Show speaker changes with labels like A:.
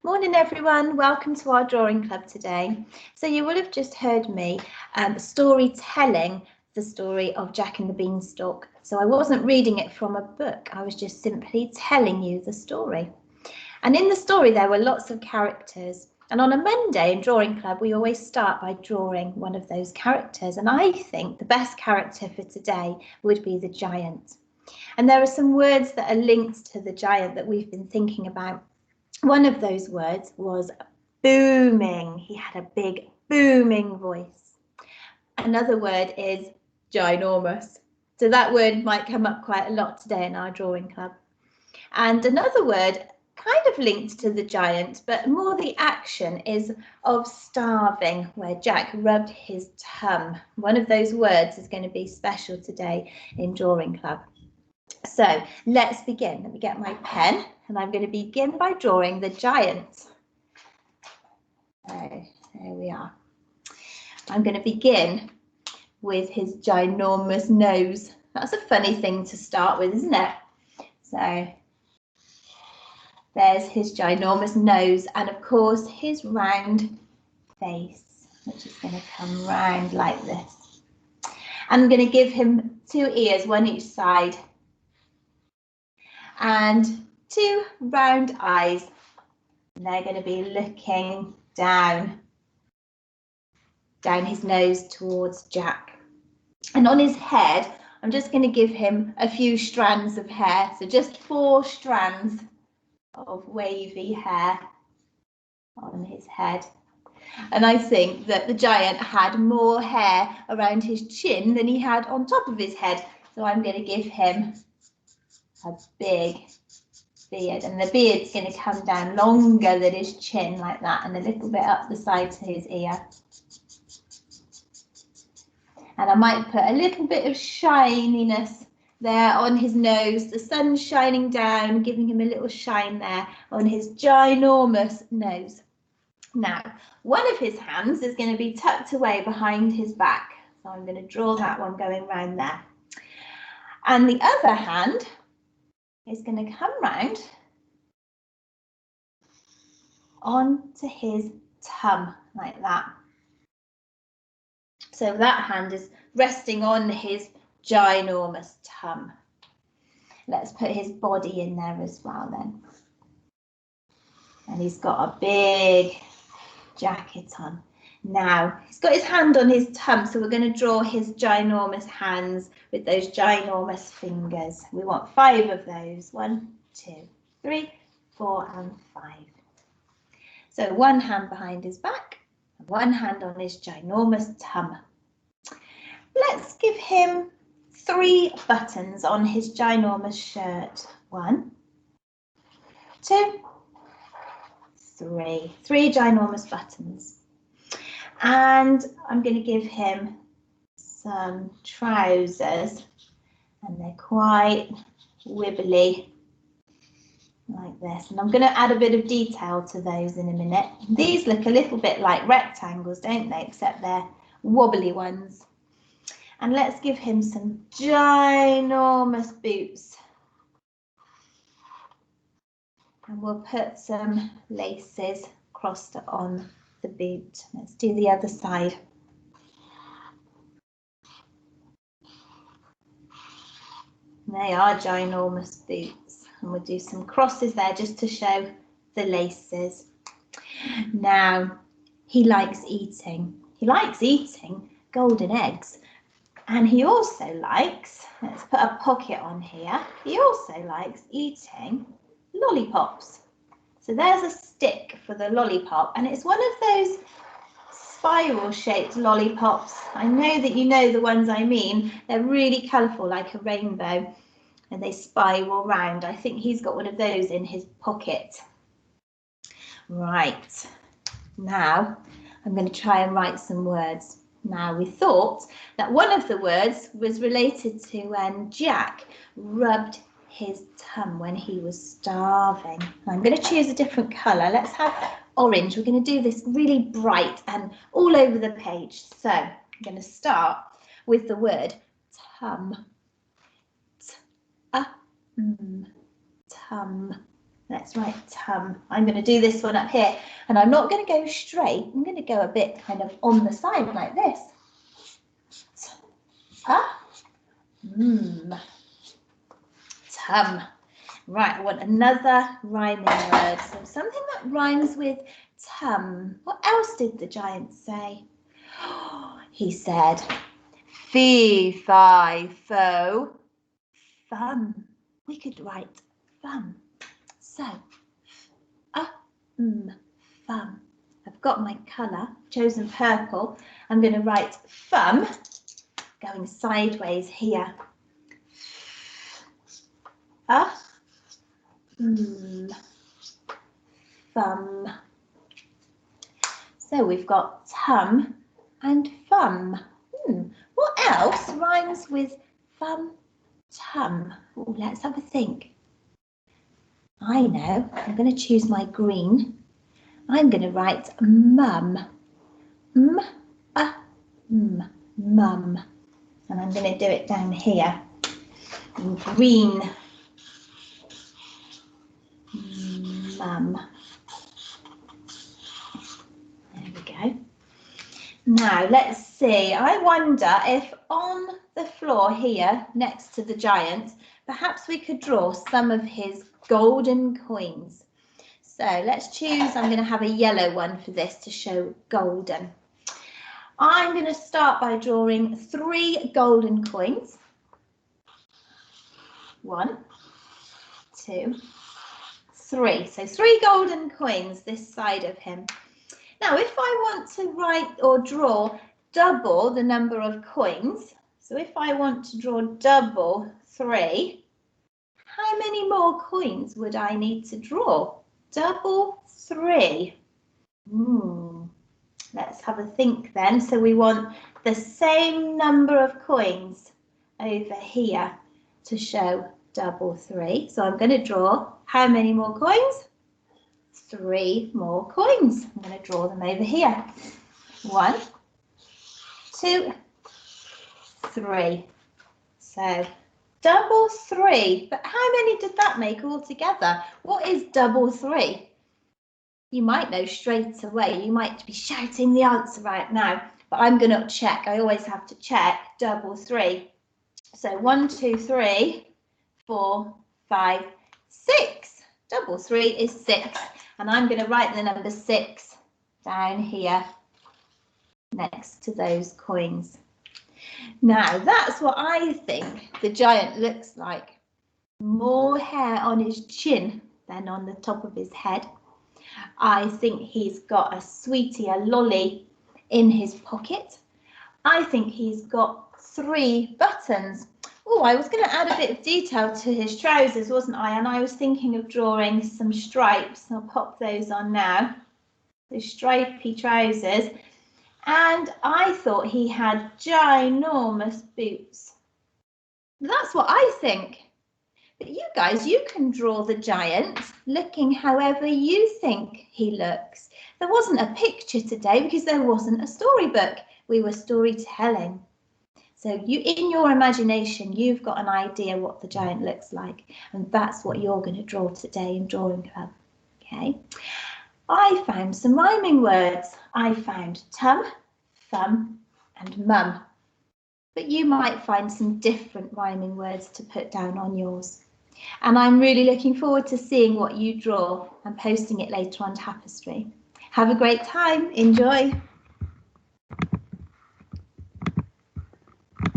A: Morning everyone, welcome to our drawing club today. So you will have just heard me storytelling the story of Jack and the Beanstalk. So I wasn't reading it from a book, I was just simply telling you the story. And in the story there were lots of characters. And on a Monday in Drawing Club we always start by drawing one of those characters. And I think the best character for today would be the giant. And there are some words that are linked to the giant that we've been thinking about. One of those words was booming. He had a big booming voice. Another word is ginormous. So that word might come up quite a lot today in our drawing club. And another word kind of linked to the giant, but more the action is of starving, where Jack rubbed his tum. One of those words is going to be special today in drawing club. So let's begin. Let me get my pen and I'm going to begin by drawing the giant. So there we are. I'm going to begin with his ginormous nose. That's a funny thing to start with, isn't it? So there's his ginormous nose and of course his round face, which is going to come round like this. I'm going to give him two ears, one each side, and two round eyes. And they're going to be looking down his nose towards Jack. And on his head, I'm just going to give him a few strands of hair. So just 4 strands of wavy hair on his head. And I think that the giant had more hair around his chin than he had on top of his head. So I'm going to give him a big beard, and the beard's going to come down longer than his chin like that and a little bit up the side to his ear. And I might put a little bit of shininess there on his nose, the sun's shining down, giving him a little shine there on his ginormous nose. Now, one of his hands is going to be tucked away behind his back, so I'm going to draw that one going round there. And the other hand is going to come round onto his tum like that. So that hand is resting on his ginormous tum. Let's put his body in there as well then. And he's got a big jacket on. Now, he's got his hand on his tum, so we're going to draw his ginormous hands with those ginormous fingers. We want 5 of those. 1, 2, 3, 4, and 5. So one hand behind his back, and one hand on his ginormous tum. Let's give him 3 buttons on his ginormous shirt. 1, 2, 3. 3 ginormous buttons. And I'm going to give him some trousers, and they're quite wibbly like this. And I'm going to add a bit of detail to those in a minute. These look a little bit like rectangles, don't they? Except they're wobbly ones. And let's give him some ginormous boots. And we'll put some laces crossed on the boot. Let's do the other side. They are ginormous boots. And we'll do some crosses there just to show the laces. Now, he likes eating. He likes eating golden eggs. And he also likes, let's put a pocket on here, he also likes eating lollipops. So there's a stick for the lollipop, and it's one of those spiral shaped lollipops. I know that you know the ones I mean. They're really colourful, like a rainbow, and they spiral round. I think he's got one of those in his pocket. Right, now I'm going to try and write some words. Now, we thought that one of the words was related to when Jack rubbed his tum when he was starving. I'm going to choose a different colour. Let's have orange. We're going to do this really bright and all over the page. So I'm going to start with the word tum. Tum. Let's write tum. I'm going to do this one up here, and I'm not going to go straight. I'm going to go a bit kind of on the side like this. Tum. Right, I want another rhyming word. So something that rhymes with tum. What else did the giant say? He said, fee, fi, fo, fum. We could write fum. So, fum. I've got my colour, chosen purple. I'm going to write fum, going sideways here. Fum. So we've got tum and fum. What else rhymes with fum, tum? Ooh, let's have a think. I know. I'm going to choose my green. I'm going to write mum. Mum. And I'm going to do it down here in green. Mum. There we go. Now let's see. I wonder if on the floor here next to the giant, perhaps we could draw some of his golden coins. So let's choose, I'm going to have a yellow one for this to show golden. I'm going to start by drawing 3 golden coins. 1, 2, 3. So 3 golden coins this side of him. Now, if I want to write or draw double the number of coins, so if I want to draw double 3, how many more coins would I need to draw? Double 3. Let's have a think then. So we want the same number of coins over here to show double 3. So I'm going to draw how many more coins? 3 more coins. I'm going to draw them over here. 1, 2, 3. So double 3. But how many did that make altogether? What is double 3? You might know straight away. You might be shouting the answer right now. But I'm going to check. I always have to check. Double 3. So 1, 2, 3, 4, 5, 6. Double 3 is 6. And I'm going to write the number 6 down here next to those coins. Now, that's what I think the giant looks like. More hair on his chin than on the top of his head. I think he's got a sweetie, a lolly in his pocket. I think he's got 3 buttons. Oh, I was going to add a bit of detail to his trousers, wasn't I? And I was thinking of drawing some stripes. I'll pop those on now. Those stripy trousers. And I thought he had ginormous boots. That's what I think. But you guys, you can draw the giant looking however you think he looks. There wasn't a picture today because there wasn't a storybook. We were storytelling. So you, in your imagination, you've got an idea what the giant looks like. And that's what you're going to draw today in Drawing Club. Okay. I found some rhyming words. I found tum, thumb, and mum. But you might find some different rhyming words to put down on yours. And I'm really looking forward to seeing what you draw and posting it later on Tapestry. Have a great time. Enjoy.